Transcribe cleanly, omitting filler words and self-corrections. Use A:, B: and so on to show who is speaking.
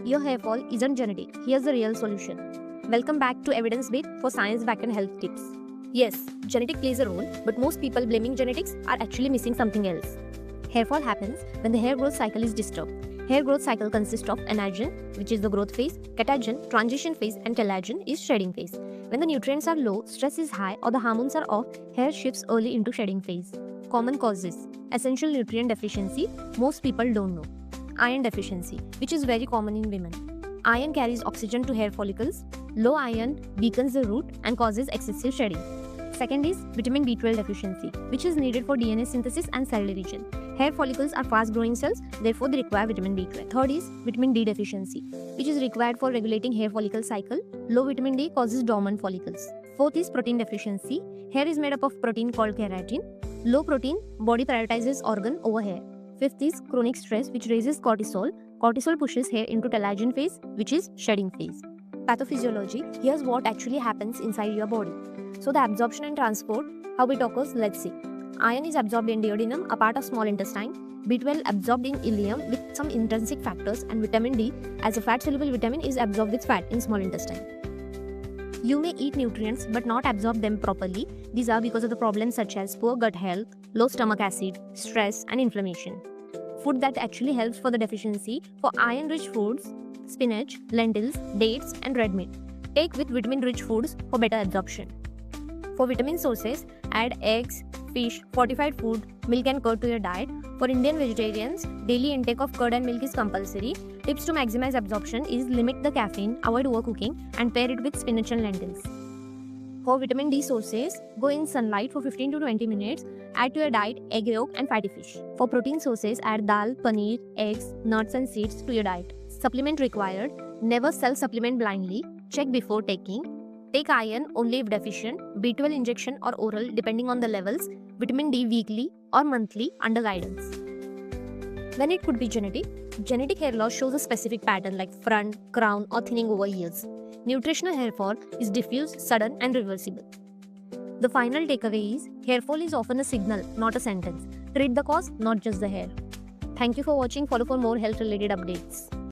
A: Your hair fall isn't genetic. Here's the real solution. Welcome back to Evidence Bit for science-backed and health tips. Yes, genetic plays a role, but most people blaming genetics are actually missing something else. Hair fall happens when the hair growth cycle is disturbed. Hair growth cycle consists of anagen, which is the growth phase, catagen, transition phase, and telogen is shedding phase. When the nutrients are low, stress is high, or the hormones are off, hair shifts early into shedding phase. Common causes: essential nutrient deficiency, most people don't know. Iron deficiency, which is very common in women. Iron carries oxygen to hair follicles. Low iron weakens the root and causes excessive shedding. Second is vitamin B12 deficiency, which is needed for DNA synthesis and cell division. Hair follicles are fast-growing cells, therefore they require vitamin B12. Third is vitamin D deficiency, which is required for regulating hair follicle cycle. Low vitamin D causes dormant follicles. Fourth is protein deficiency. Hair is made up of protein called keratin. Low protein, body prioritizes organ over hair. Fifth is chronic stress, which raises cortisol. Cortisol pushes hair into telogen phase, which is shedding phase. Pathophysiology: here's what actually happens inside your body. So the absorption and transport, how it occurs, let's see. Iron is absorbed in duodenum, a part of small intestine. B12 absorbed in ileum with some intrinsic factors, and vitamin D, as a fat-soluble vitamin, is absorbed with fat in small intestine. You may eat nutrients but not absorb them properly. These are because of the problems such as poor gut health, low stomach acid, stress, and inflammation. Food that actually helps for the deficiency: for iron-rich foods, spinach, lentils, dates, and red meat. Take with vitamin-rich foods for better absorption. For vitamin sources, add eggs, fish, fortified food, milk and curd to your diet. For Indian vegetarians, daily intake of curd and milk is compulsory. Tips to maximize absorption is limit the caffeine, avoid overcooking, and pair it with spinach and lentils. For vitamin D sources, go in sunlight for 15 to 20 minutes. Add to your diet egg yolk and fatty fish. For protein sources, add dal, paneer, eggs, nuts and seeds to your diet. Supplement required: never self-supplement blindly. Check before taking. Take iron only if deficient, B12 injection or oral depending on the levels, vitamin D weekly or monthly under guidance. When it could be genetic, genetic hair loss shows a specific pattern like front, crown or thinning over years. Nutritional hair fall is diffuse, sudden and reversible. The final takeaway is, hair fall is often a signal, not a sentence. Treat the cause, not just the hair. Thank you for watching. Follow for more health related updates.